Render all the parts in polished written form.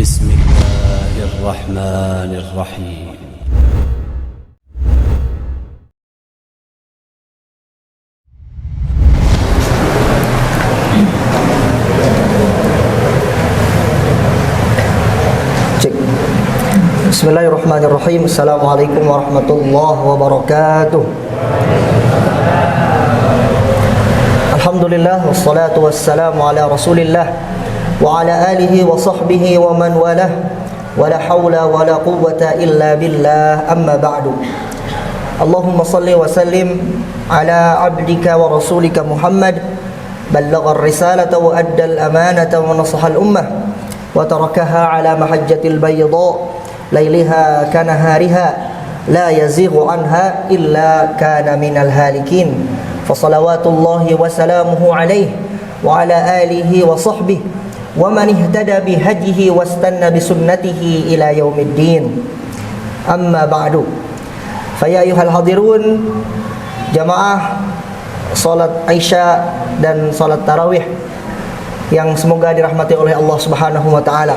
بسم الله الرحمن الرحيم. Bismillahirrahmanirrahim. Assalamualaikum warahmatullahi wabarakatuh. Alhamdulillah wassalatu wassalamu ala Rasulillah wa ala alihi wa sahbihi wa man walah. Wala haula wala quwwata illa billah. Amma ba'du. Allahumma salli wa sallim ala abdika wa rasulika Muhammad, ballagha ar-risalata wa adda al-amanata wa nasaha al-ummah wa tarakaha ala mahajjatil bayda ليلها كنهارها لا يزيغ عنها إلا كان من الهالكين فصلوات الله وسلامه عليه وعلى آله وصحبه ومن اهتدى بهديه واستنى بسنته إلى يوم الدين. أما بعد فيا أيها الحاضرون jamaah salat Isya dan salat tarawih yang semoga dirahmati oleh Allah Subhanahu wa taala.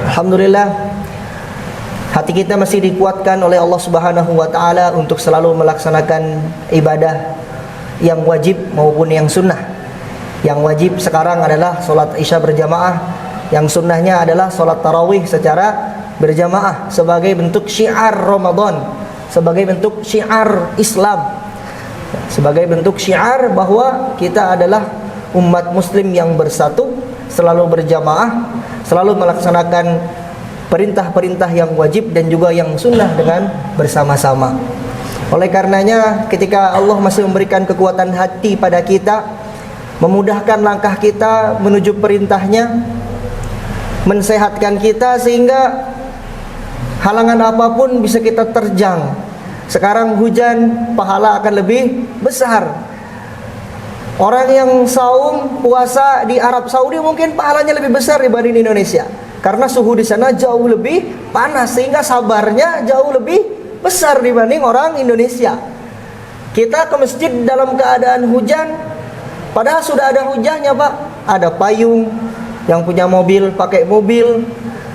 Alhamdulillah, hati kita masih dikuatkan oleh Allah Subhanahu wa taala untuk selalu melaksanakan ibadah yang wajib maupun yang sunnah. Yang wajib sekarang adalah salat Isya berjamaah, yang sunnahnya adalah salat tarawih secara berjamaah sebagai bentuk syiar Ramadan, sebagai bentuk syiar Islam, sebagai bentuk syiar bahwa kita adalah umat muslim yang bersatu, selalu berjamaah, selalu melaksanakan perintah-perintah yang wajib dan juga yang sunnah dengan bersama-sama. Oleh karenanya, ketika Allah masih memberikan kekuatan hati pada kita, memudahkan langkah kita menuju perintahnya, mensehatkan kita sehingga halangan apapun bisa kita terjang. Sekarang hujan, pahala akan lebih besar. Orang yang saum, puasa di Arab Saudi mungkin pahalanya lebih besar dibanding di Indonesia. Karena suhu di sana jauh lebih panas sehingga sabarnya jauh lebih besar dibanding orang Indonesia. Kita ke masjid dalam keadaan hujan, padahal sudah ada hujannya, Pak. Ada payung, yang punya mobil pakai mobil,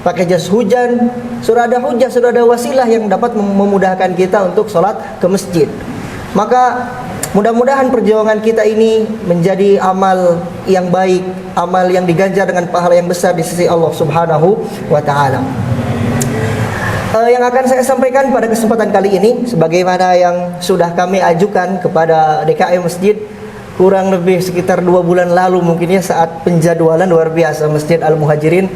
pakai jas hujan. Sudah ada hujan, sudah ada wasilah yang dapat memudahkan kita untuk sholat ke masjid. Maka mudah-mudahan perjuangan kita ini menjadi amal yang baik, amal yang diganjar dengan pahala yang besar di sisi Allah Subhanahu wa taala. Yang akan saya sampaikan pada kesempatan kali ini, sebagaimana yang sudah kami ajukan kepada DKM Masjid kurang lebih sekitar 2 bulan lalu mungkin ya, saat penjadwalan luar biasa Masjid Al-Muhajirin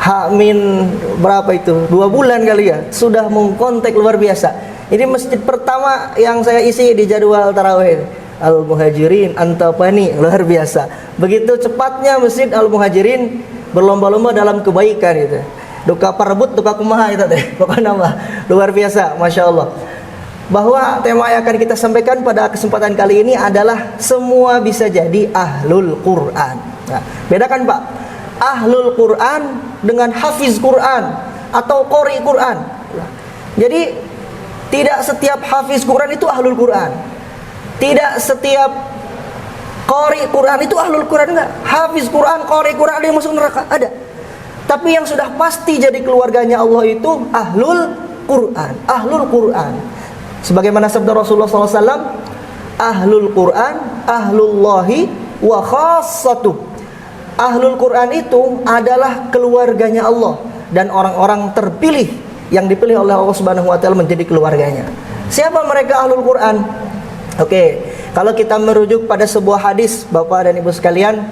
H-min berapa itu? 2 bulan kali ya, sudah mengkontak luar biasa. Ini masjid pertama yang saya isi di jadwal tarawih Al-Muhajirin Antapani, luar biasa. Begitu cepatnya Masjid Al-Muhajirin berlomba-lomba dalam kebaikan itu. Duka parebut, duka kumaha itu teh. Pokoknya nama luar biasa, Masya Allah. Bahwa tema yang akan kita sampaikan pada kesempatan kali ini adalah semua bisa jadi ahlul Quran. Nah, bedakan Pak, ahlul Quran dengan hafiz Quran atau qori Quran. Jadi tidak setiap hafiz Quran itu ahlul Quran. Tidak setiap qari Quran itu ahlul Quran, enggak. Hafiz Quran, qari Quran ada yang masuk neraka, ada. Tapi yang sudah pasti jadi keluarganya Allah itu ahlul Quran, ahlul Quran. Sebagaimana sabda Rasulullah SAW, ahlul Quran, ahlullahi wa khassatuh. Ahlul Quran itu adalah keluarganya Allah dan orang-orang terpilih yang dipilih oleh Allah Subhanahu wa taala menjadi keluarganya. Siapa mereka ahlul Quran? Oke, kalau kita merujuk pada sebuah hadis, Bapak dan Ibu sekalian,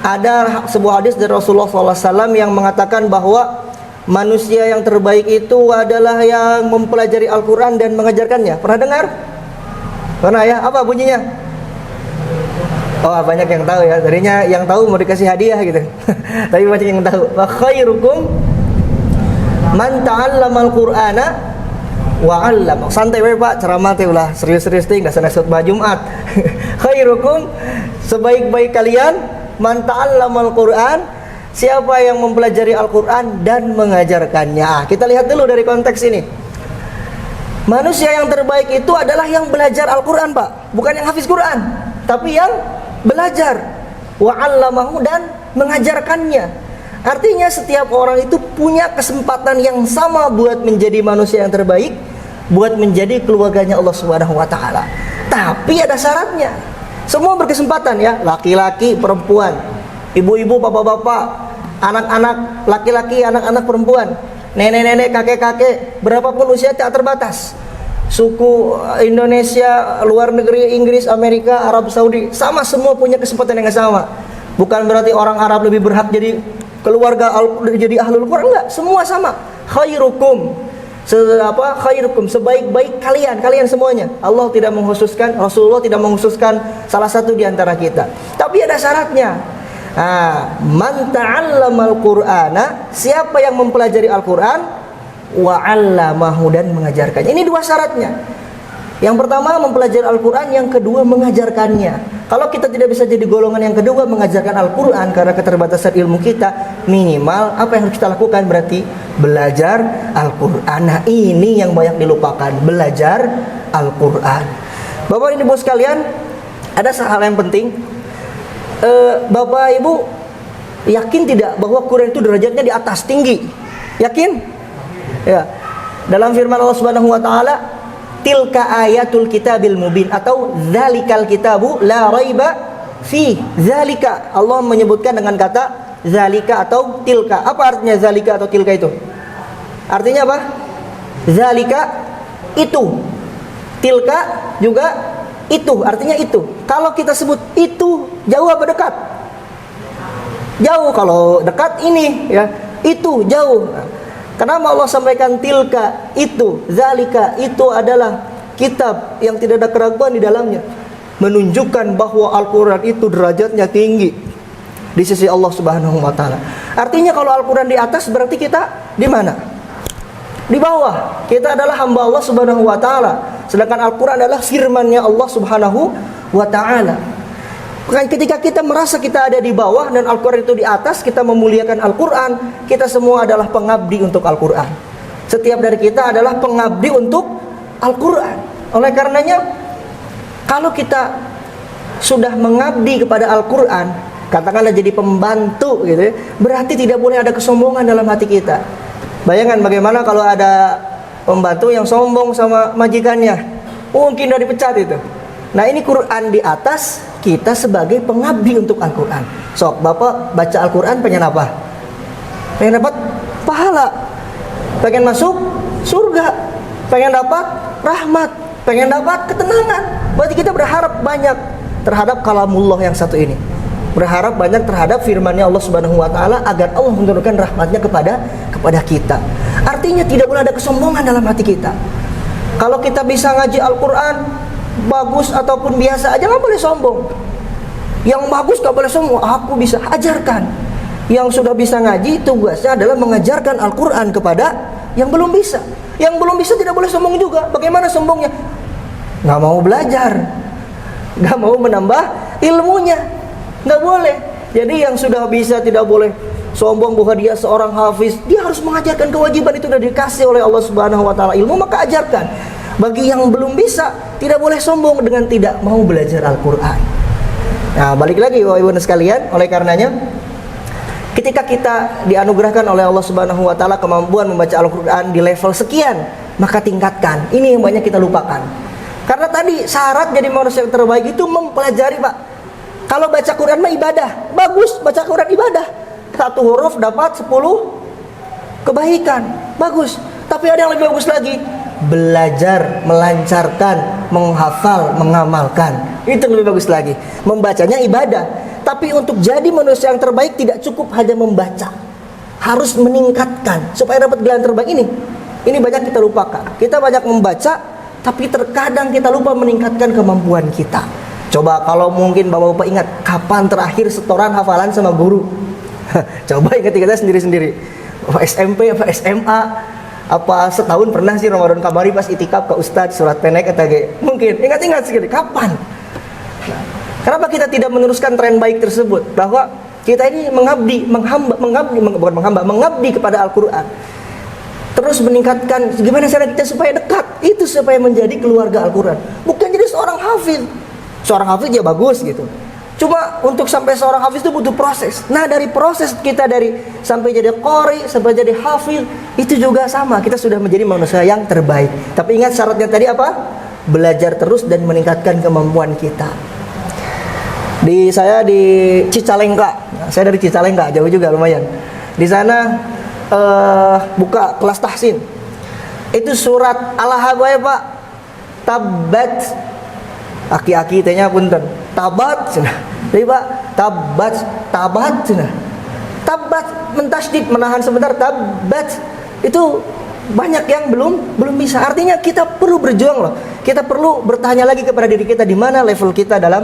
ada sebuah hadis dari Rasulullah SAW yang mengatakan bahwa manusia yang terbaik itu adalah yang mempelajari Al-Quran dan mengajarkannya. Pernah dengar? Pernah ya? Apa bunyinya? Oh, banyak yang tahu ya. Tadinya yang tahu mau dikasih hadiah gitu. Tapi banyak yang tahu. Wa khairukum man ta'allamal Qur'ana wa 'allama. Santai we Pak, ceramah teh ulah serius-serius teh, enggak sana khutbah Jumat. Khairukum, sebaik-baik kalian, man ta'allamal Qur'an, siapa yang mempelajari Al-Qur'an dan mengajarkannya. Kita lihat dulu dari konteks ini. Manusia yang terbaik itu adalah yang belajar Al-Qur'an, Pak. Bukan yang hafiz Qur'an, tapi yang belajar wa 'allamahu dan mengajarkannya. Artinya setiap orang itu punya kesempatan yang sama buat menjadi manusia yang terbaik, buat menjadi keluarganya Allah Subhanahu wa taala. Tapi ada syaratnya. Semua berkesempatan ya, laki-laki, perempuan, ibu-ibu, bapak-bapak, anak-anak laki-laki, anak-anak perempuan, nenek-nenek, kakek-kakek, berapapun usia tak terbatas. Suku Indonesia, luar negeri, Inggris, Amerika, Arab Saudi, sama, semua punya kesempatan yang sama. Bukan berarti orang Arab lebih berhak jadi keluarga jadi ahlul Quran, enggak, semua sama. Khairukum, khairukum, sebaik-baik kalian semuanya. Allah tidak mengkhususkan, Rasulullah tidak mengkhususkan salah satu di antara kita. Tapi ada syaratnya. Man ta'allamal Qur'ana, siapa yang mempelajari Al-Qur'an wa 'allamahu, dan mengajarkannya. Ini dua syaratnya. Yang pertama mempelajari Al-Qur'an, yang kedua mengajarkannya. Kalau kita tidak bisa jadi golongan yang kedua, mengajarkan Al-Qur'an, karena keterbatasan ilmu kita, minimal apa yang harus kita lakukan berarti belajar Al-Qur'an. Nah, ini yang banyak dilupakan, belajar Al-Qur'an. Bapak Ibu sekalian, ada hal yang penting. Bapak Ibu yakin tidak bahwa Quran itu derajatnya di atas, tinggi? Yakin? Ya. Dalam firman Allah Subhanahu wa taala, tilka ayatul kitabil mubin, atau zalikal kitabu la raiba fi. Zalika, Allah menyebutkan dengan kata zalika atau tilka. Apa artinya zalika atau tilka itu? Artinya apa? Zalika itu, tilka juga itu, artinya itu. Kalau kita sebut itu, jauh apa dekat? Jauh. Kalau dekat ini ya, itu jauh. Kenapa Allah sampaikan tilka itu, zalika itu adalah kitab yang tidak ada keraguan di dalamnya, menunjukkan bahwa Al-Quran itu derajatnya tinggi di sisi Allah Subhanahu wa taala. Artinya kalau Al-Quran di atas, berarti kita di mana? Di bawah. Kita adalah hamba Allah Subhanahu wa taala, sedangkan Al-Quran adalah firman-Nya Allah Subhanahu wa taala. Ketika kita merasa kita ada di bawah dan Al-Quran itu di atas, kita memuliakan Al-Quran, kita semua adalah pengabdi untuk Al-Quran. Setiap dari kita adalah pengabdi untuk Al-Quran. Oleh karenanya, kalau kita sudah mengabdi kepada Al-Quran, katakanlah jadi pembantu gitu ya, berarti tidak boleh ada kesombongan dalam hati kita. Bayangkan bagaimana kalau ada pembantu yang sombong sama majikannya, mungkin udah dipecat itu. Nah, ini Quran di atas, kita sebagai pengabdi untuk Al-Quran. Sok, Bapak baca Al-Quran pengen apa? Pengen dapat pahala, pengen masuk surga, pengen dapat rahmat, pengen dapat ketenangan. Berarti kita berharap banyak terhadap kalamullah yang satu ini, berharap banyak terhadap firman-Nya Allah Subhanahu wa taala, agar Allah menurunkan rahmatnya kepada kita. Artinya tidak boleh ada kesombongan dalam hati kita. Kalau kita bisa ngaji Al-Quran bagus ataupun biasa aja, nggak boleh sombong. Yang bagus nggak boleh sombong, aku bisa ajarkan. Yang sudah bisa ngaji, tugasnya adalah mengajarkan Al-Quran kepada yang belum bisa. Yang belum bisa tidak boleh sombong juga. Bagaimana sombongnya? Nggak mau belajar, nggak mau menambah ilmunya, nggak boleh. Jadi yang sudah bisa tidak boleh sombong bahwa dia seorang hafiz. Dia harus mengajarkan, kewajiban itu sudah dikasih oleh Allah Subhanahu wa taala ilmu, maka ajarkan. Bagi yang belum bisa, tidak boleh sombong dengan tidak mau belajar Al-Quran. Nah, balik lagi Bapak Ibu sekalian, oleh karenanya ketika kita dianugerahkan oleh Allah Subhanahu wa taala kemampuan membaca Al-Quran di level sekian, maka tingkatkan. Ini yang banyak kita lupakan. Karena tadi syarat jadi manusia yang terbaik itu mempelajari, Pak. Kalau baca Quran mah ibadah, bagus, baca Quran ibadah. 1 huruf dapat 10 kebaikan, bagus. Tapi ada yang lebih bagus lagi, belajar, melancarkan, menghafal, mengamalkan. Itu lebih bagus lagi. Membacanya ibadah, tapi untuk jadi manusia yang terbaik tidak cukup hanya membaca, harus meningkatkan supaya dapat gelar terbaik ini. Ini banyak kita lupakan. Kita banyak membaca, tapi terkadang kita lupa meningkatkan kemampuan kita. Coba kalau mungkin Bapak-bapak ingat, kapan terakhir setoran hafalan sama guru? Coba ingat-ingat sendiri-sendiri. SMP apa SMA? Apa setahun pernah sih Ramadan kamari pas itikaf ke Ustadz surat pendek atau mungkin ingat-ingat sekali kapan? Nah, kenapa kita tidak meneruskan tren baik tersebut, bahwa kita ini mengabdi kepada Al-Quran, terus meningkatkan gimana cara kita supaya dekat, itu supaya menjadi keluarga Al-Quran, bukan jadi seorang hafiz. Seorang hafiz ya bagus gitu, Cuma untuk sampai seorang hafiz itu butuh proses. Nah, dari proses kita dari sampai jadi qari, sampai jadi hafiz, itu juga sama. Kita sudah menjadi manusia yang terbaik. Tapi ingat syaratnya tadi apa? Belajar terus dan meningkatkan kemampuan kita. Saya di Cicalengka. Saya dari Cicalengka, jauh juga lumayan. Di sana buka kelas tahsin. Itu surat Al-Haqqah, Pak. Tabat. Aki-aki tanya punten. Tabat cenah. Jadi Pak, tabat cenah. Tabat mentasydid, menahan sebentar, tabat. Itu banyak yang belum bisa. Artinya kita perlu berjuang loh. Kita perlu bertanya lagi kepada diri kita, di mana level kita dalam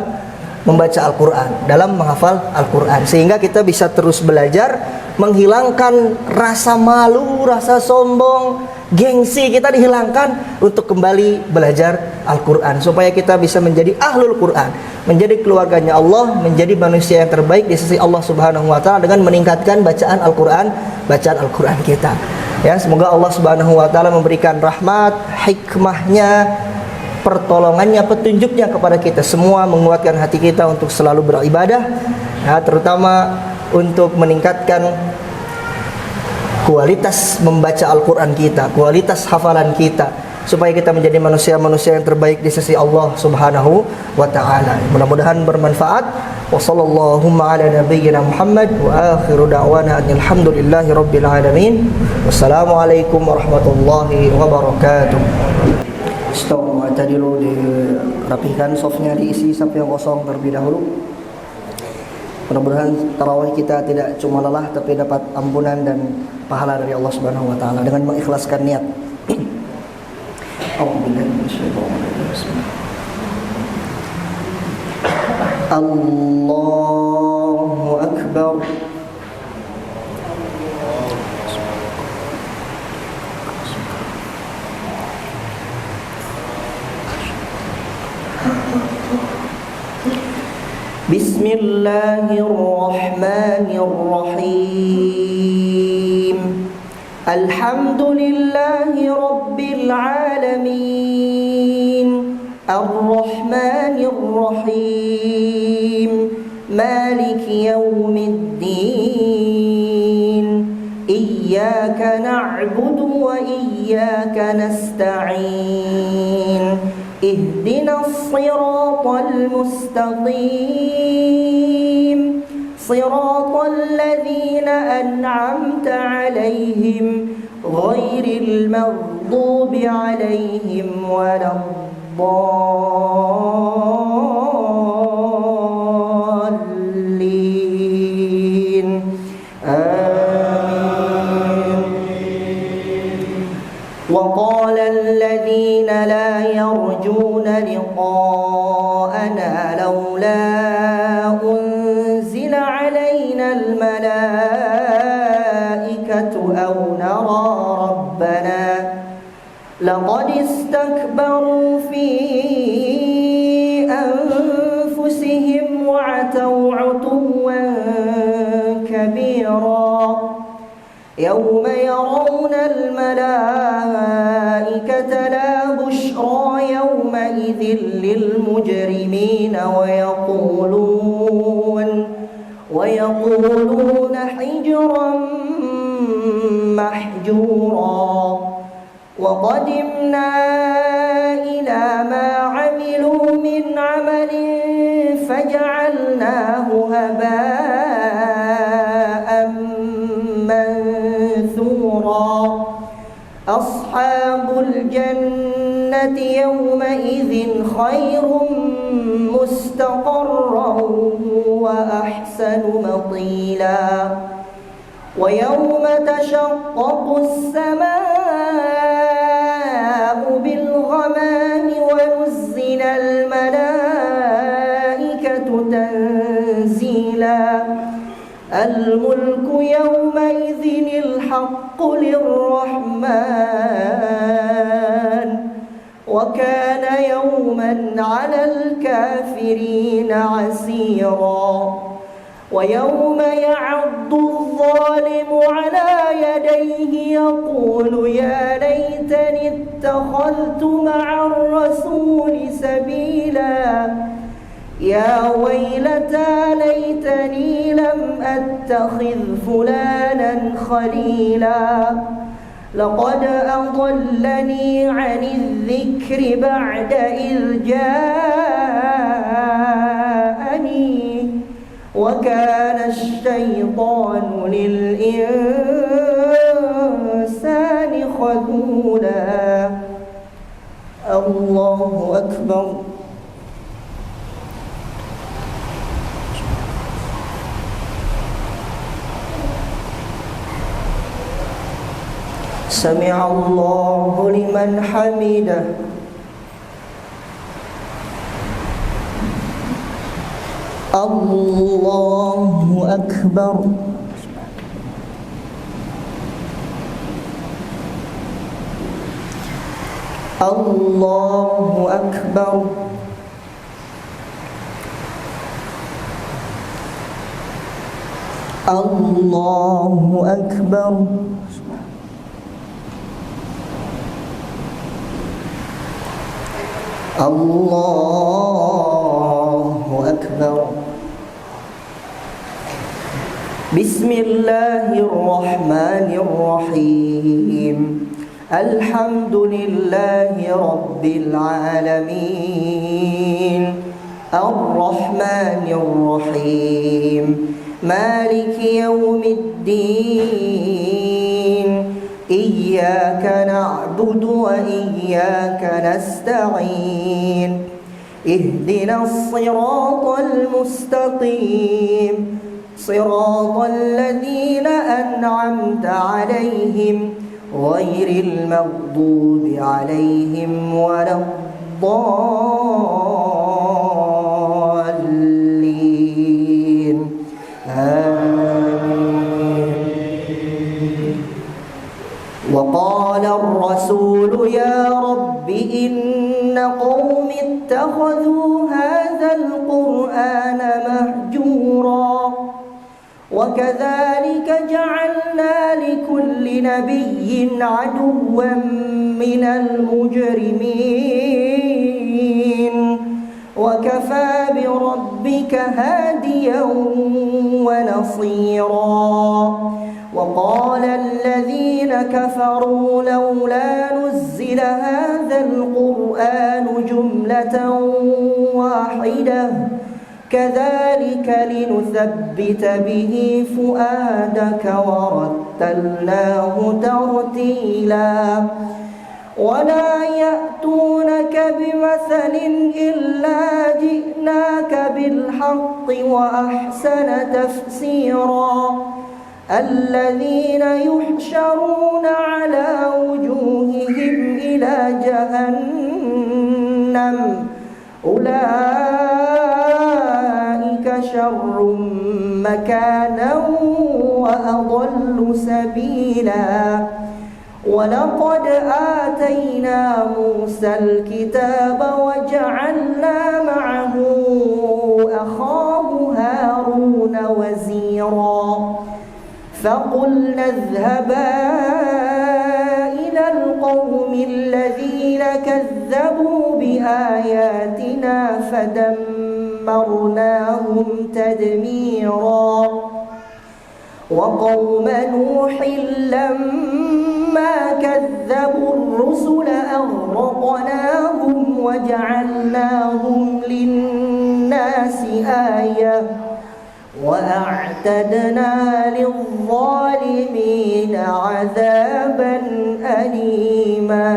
membaca Al-Quran, dalam menghafal Al-Quran, sehingga kita bisa terus belajar, menghilangkan rasa malu, rasa sombong, gengsi kita dihilangkan untuk kembali belajar Al-Quran, supaya kita bisa menjadi ahlul Quran, menjadi keluarganya Allah, menjadi manusia yang terbaik di sisi Allah Subhanahu wa Ta'ala dengan meningkatkan bacaan Al-Quran kita. Ya, semoga Allah Subhanahu wa Ta'ala memberikan rahmat, hikmahnya, pertolongannya, petunjuknya kepada kita semua, menguatkan hati kita untuk selalu beribadah, ya, terutama untuk meningkatkan kualitas membaca Al-Quran kita, kualitas hafalan kita, supaya kita menjadi manusia-manusia yang terbaik di sisi Allah Subhanahu wa Ta'ala. Mudah-mudahan bermanfaat. Wa sallallahu ala nabiyyina Muhammad wa akhiru da'wana alhamdulillahi rabbil alamin. Wassalamualaikum warahmatullahi wabarakatuh. Stop, tadi dulu dirapihkan, softnya diisi sampai yang kosong terlebih dahulu. Mudah-mudahan tarawih kita tidak cuma lelah, tapi dapat ampunan dan pahala dari Allah Subhanahu wa Ta'ala dengan mengikhlaskan niat. Allahu Akbar. Bismillahirrahmanirrahim. Alhamdulillahi rabbil alamin. Ar-Rahmanir-Rahim. Maliki yawmiddin. Iyyaka na'budu wa iyyaka nasta'in. Ihdinas siratal mustaqim. Siratal ladzina an'amta 'alaihim ghairil maghdubi 'alaihim waladdallin. وقال الذين لا يرجون لقاءنا لولا أنزل علينا الملائكة أو نرى ربنا لقد استكبروا في أنفسهم وعتوا عتوا كبيرا يوم يرون الملائكة لا بشرى يومئذ للمجرمين ويقولون حجرا محجورا وقدمنا إلى ما عملوا من عمل فجعلناه هباء منثورا أصحاب الجنة يومئذ خير مستقرا وأحسن مقيلا ويوم تشقق السماء بالغمام ونزل الملائكة تنزيلا الملك يومئذ الحق للرحمن وكان يوما على الكافرين عسيرا ويوم يعض الظالم على يديه يقول يا ليتني اتخذت مع الرسول سبيلا يا ويلتى ليتني لم أتخذ فلانا خليلا لقد أضلني عن الذكر بعد إذ جاءني وكان الشيطان للإنسان خذولا. الله أكبر. سمع الله لمن حمده. الله أكبر. الله أكبر. الله أكبر. الله أكبر. بسم الله الرحمن الرحيم. الحمد لله رب العالمين الرحمن الرحيم مالك يوم الدين إياك نعبد وإياك نستعين اهدنا الصراط المستقيم صراط الذين أنعمت عليهم غير المغضوب عليهم ولا الضالين آمين. وقال الرسول يا رب إن قوم اتخذوا هذا القرآن مهجورا وكذلك جعلنا لكل نبي عدوا من المجرمين وكفى بربك هاديا ونصيرا. وقال الذين كفروا لولا نزل هذا القرآن جملة واحدة كذلك لنثبت به فؤادك ورتلناه ترتيلا. ولا يأتونك بمثل إلا جئناك بالحق وأحسن تفسيرا. الذين يحشرون على وجوههم إلى جهنم أولئك شر مكانا وأضل سبيلا. ولقد آتينا موسى الكتاب وجعلنا معه أخاه هارون وزيرا فقلنا اذهبا إلى القوم الذين كذبوا بآياتنا فدمرناهم تدميرا. وقوم نوح لما كذبوا الرسل أغرقناهم وجعلناهم للناس آية وأعتدنا للظالمين عذابا أليما.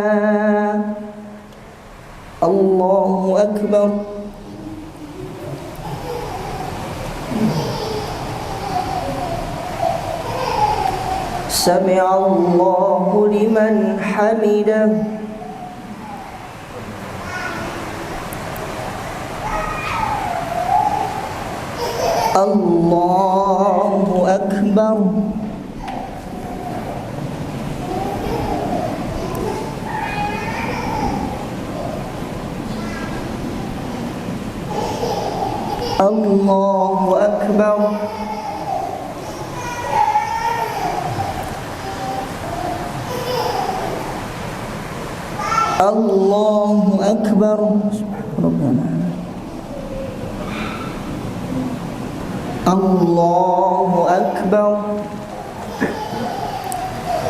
الله أكبر. سمع الله لمن حمده. الله أكبر. الله أكبر. الله أكبر. ربنا Allahu Akbar.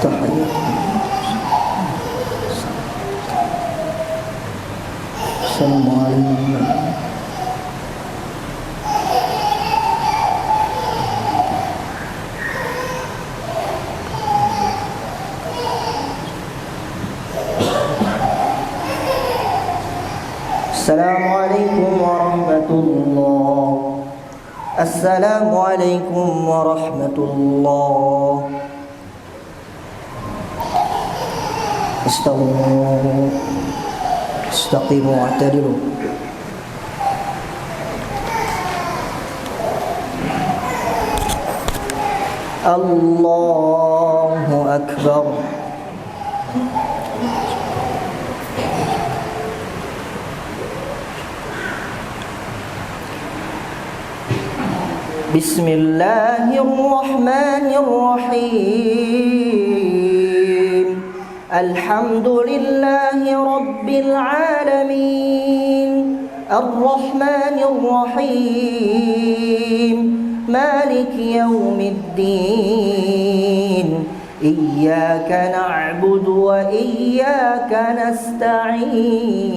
Tahiyat. Assalamualaikum. Assalamualaikum warahmatullahi. Assalamualaikum warahmatullahi. Istaqimu wa'tadilu. Allahu Akbar. Bismillahirrahmanirrahim. Alhamdulillahi rabbil alamin. Ar-Rahmanir-Rahim. Maliki yaumiddin. Iyyaka na'budu wa iyyaka nasta'in.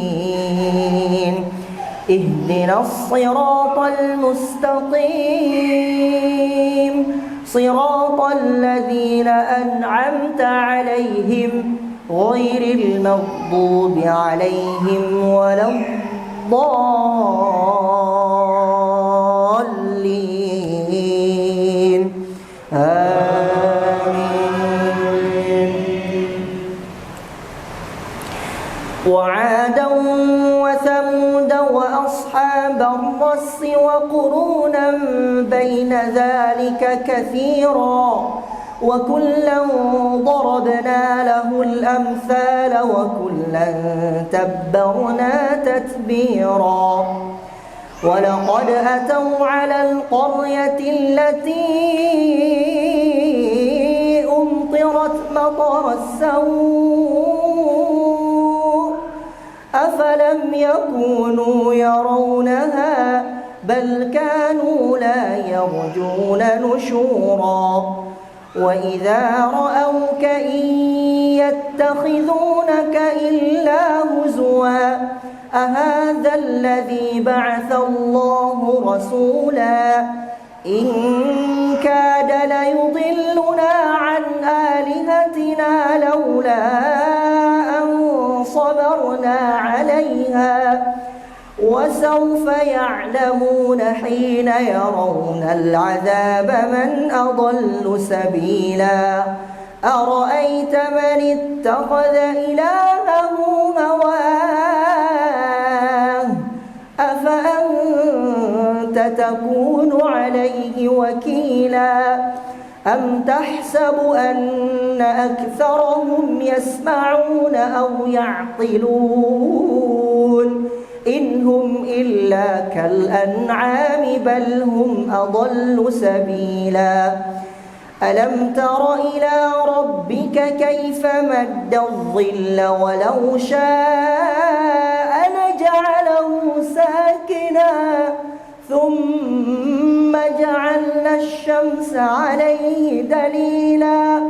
اهدنا الصراط المستقيم صراط الذين أنعمت عليهم غير المغضوب عليهم ولا الضالين آمين. وعادا وثمود وأصحاب الرس وقرونا بين ذلك كثيرا وكلا ضربنا له الأمثال وكلا تبرنا تتبيرا. ولقد أتوا على القرية التي أمطرت مطر السوء أفلم يكونوا يرونها بل كانوا لا يرجون نشورا. وإذا رأوك إن يتخذونك إلا هزوا أهذا الذي بعث الله رسولا إن كاد ليضلنا عن آلهتنا لولا أن صبرنا عليها وسوف يعلمون حين يرون العذاب من أضل سبيلا. أرأيت من اتخذ إلهه هواه أفأنت تكون عليه وكيلا أم تحسب أن أكثرهم يسمعون أو يعقلون إن هم إلا كالأنعام بل هم أضل سبيلا. ألم تر إلى ربك كيف مد الظل ولو شاء لجعله ساكنا ثم جعلنا الشمس عليه دليلا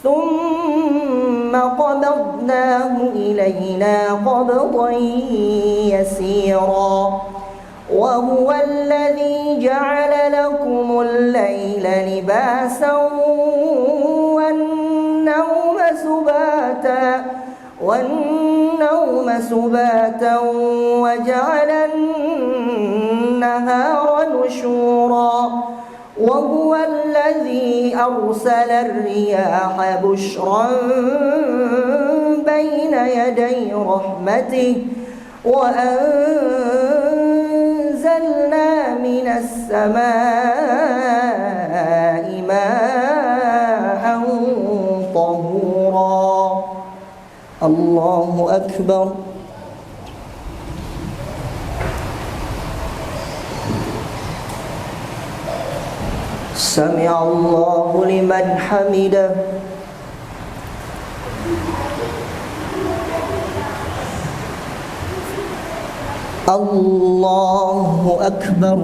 ثم قبضناه إلينا قبضا يسيرا. وهو الذي جعل لكم الليل لباسا والنوم سباتا وجعل النهار نشورا. وهو الذي أرسل الرياح بشرا بين يدي رحمته وأنزلنا من السماء ماء طهورا. الله أكبر. سمع الله لمن حمده. الله أكبر.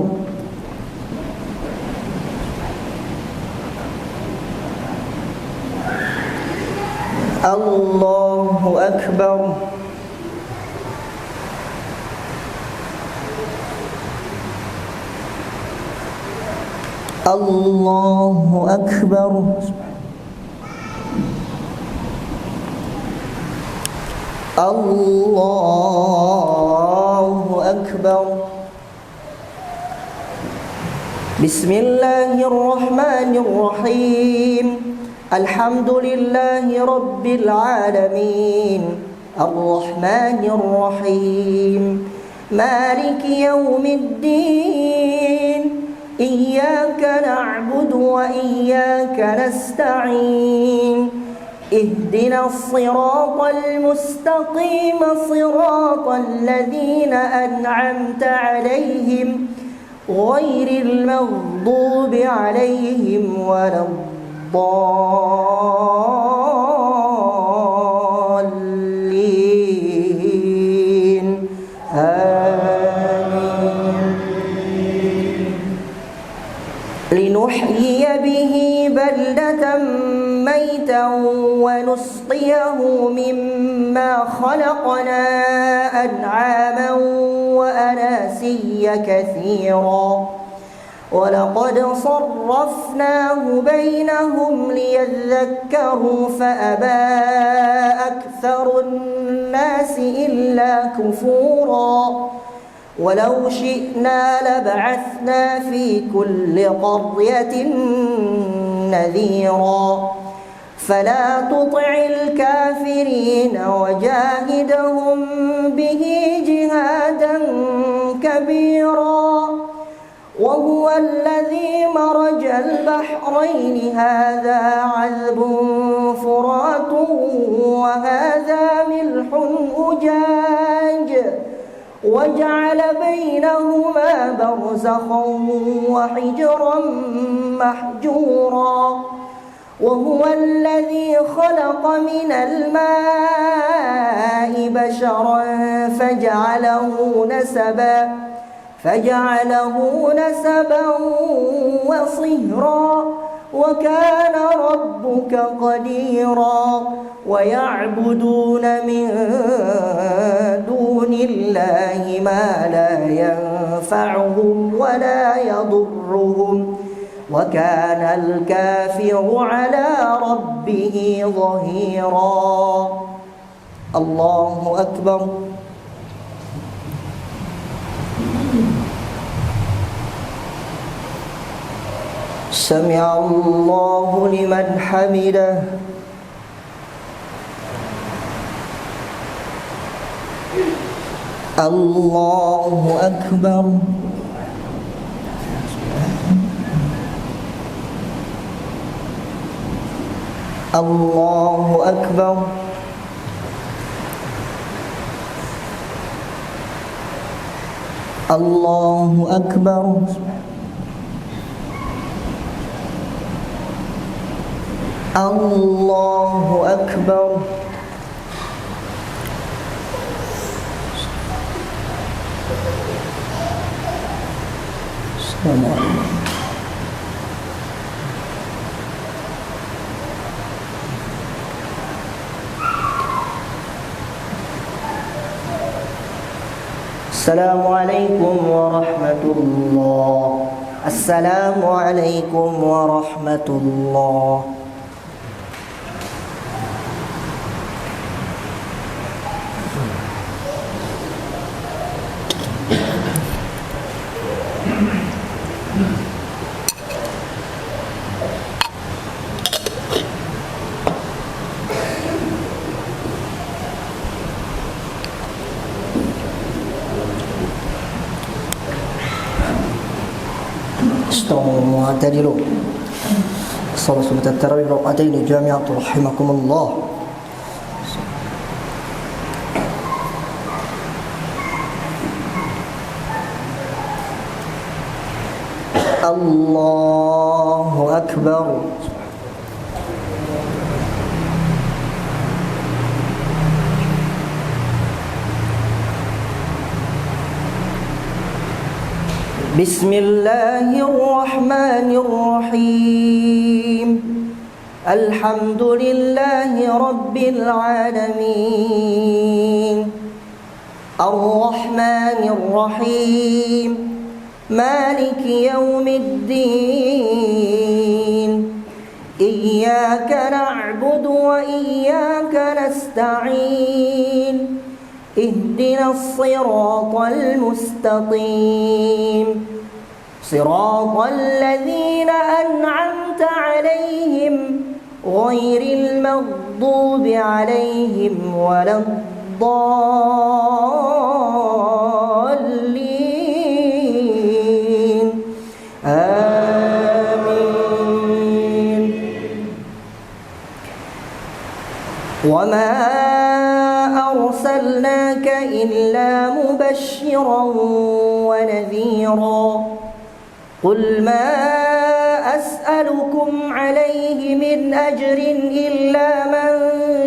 Allahu Akbar. Allahu Akbar. Allahu Akbar. Bismillahirrahmanirrahim. Alhamdulillahi Rabbil Alamin. Ar-Rahmanir-Rahim. Maliki yawmiddin. Iyyaka na'budu wa iyyaka nasta'in. Ihdina as-siratal mustaqim, siratal ladzina an'amta 'alaihim ghairil maghdubi 'alaihim waladdallin. لنحيي به بلدة ميتا ونسقيه مما خلقنا أنعاما وأناسيا كثيرا ولقد صرفناه بينهم ليذكروا فأبى أكثر الناس إلا كفورا ولو شئنا لبعثنا في كل قرية نذيرا فلا تطع الكافرين وجاهدهم به جهادا كبيرا وهو الذي مرج البحرين هذا عذب فرات وهذا ملح أجاج وجعل بينهما برزخا وحجرا محجورا وهو الذي خلق من الماء بشرا فجعله نسبا وصهرا وكان ربك قديرا ويعبدون من دون الله ما لا ينفعهم ولا يضرهم وكان الكافر على ربه ظهيرا. الله أكبر. سمع الله لمن حمده. الله أكبر. الله أكبر. الله أكبر. الله أكبر. السلام عليكم. السلام عليكم ورحمة الله. السلام عليكم ورحمة الله. استووا واعتدلوا. صلاة سنة التراويح ركعتين جامعة رحمكم الله. الله أكبر. بسم الله الرحمن الرحيم. الحمد لله رب العالمين الرحمن الرحيم مالك يوم الدين إياك نعبد وإياك نستعين اهدنا الصراط المستقيم صراط الذين أنعمت عليهم غير المغضوب عليهم ولا الضالين آمين. وما أرسلناك إلا مبشرا ونذيرا قل ما أسألكم عليه من أجر إلا من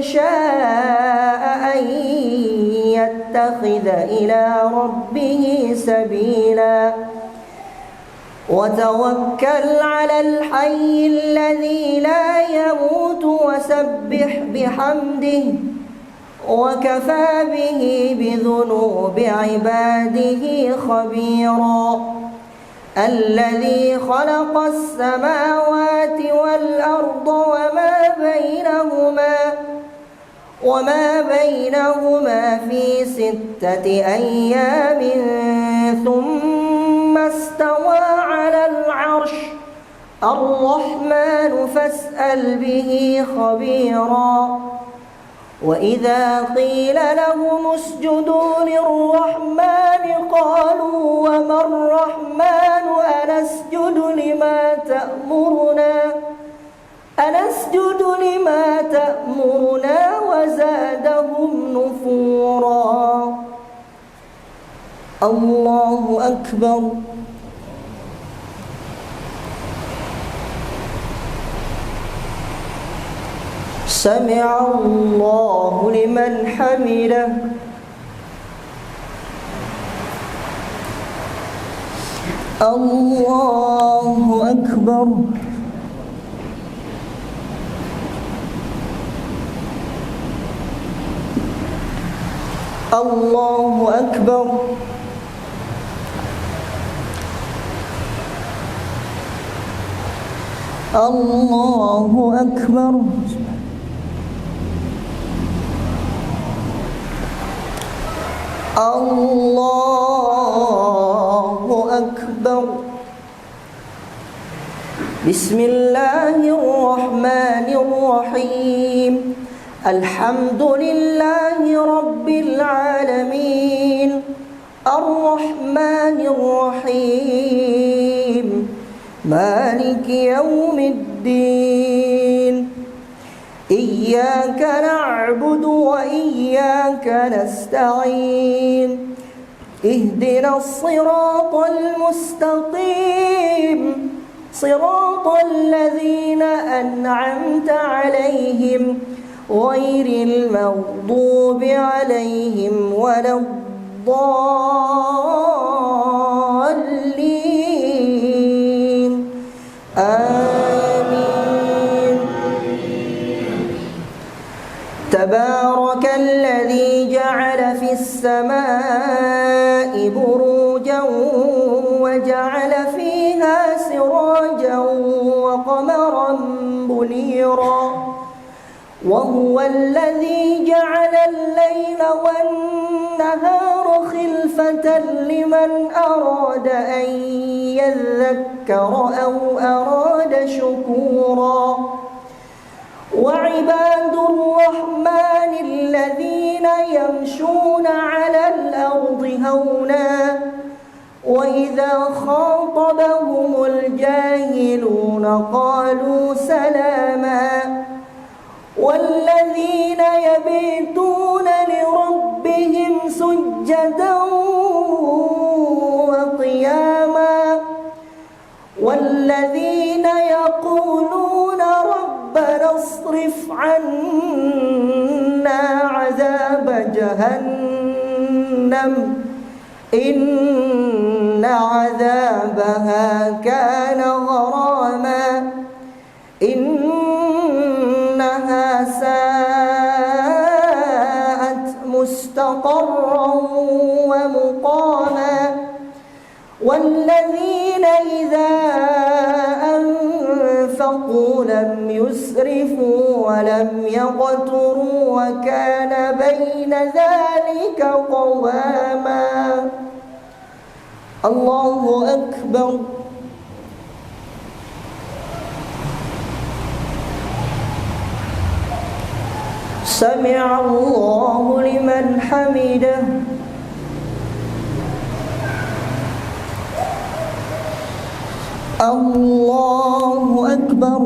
شاء أن يتخذ إلى ربه سبيلا وتوكل على الحي الذي لا يموت وسبح بحمده وكفى به بذنوب عباده خبيرا الذي خلق السماوات والأرض وما بينهما في 6 أيام ثم استوى على العرش الرحمن فاسأل به خبيرا وإذا قيل لهم اسجدوا للرحمن قالوا وما الرحمن أنسجد لما تأمرنا وزادهم نفورا. الله أكبر. سمع الله لمن حمده. الله أكبر. الله أكبر. الله أكبر. الله أكبر. بسم الله الرحمن الرحيم الحمد لله رب العالمين الرحمن الرحيم مالك يوم الدين إياك نعبد وإياك نستعين اهدنا الصراط المستقيم صراط الذين أنعمت عليهم غير المغضوب عليهم ولا الضالين آمين. تبارك الذي جعل في السماء بروجا وجعل فيها سراجا وقمرا منيرا وهو الذي جعل الليل والنهار خلفة لمن أراد أن يذكر أو أراد شكورا وعباد الرحمن الذين يمشون على الأرض هونا وإذا خاطبهم الجاهلون قالوا سلاما والذين يبيتون لربهم سجدا وقياما والذين يقولون ربنا اصرف عنا عذاب جهنم إن عذابها كان غراما إنها مستقرا ومقاما والذين إذا أنفقوا لم يسرفوا ولم يقتروا وكان بين ذلك قواما الله أكبر. سمع الله لمن حمده. الله أكبر.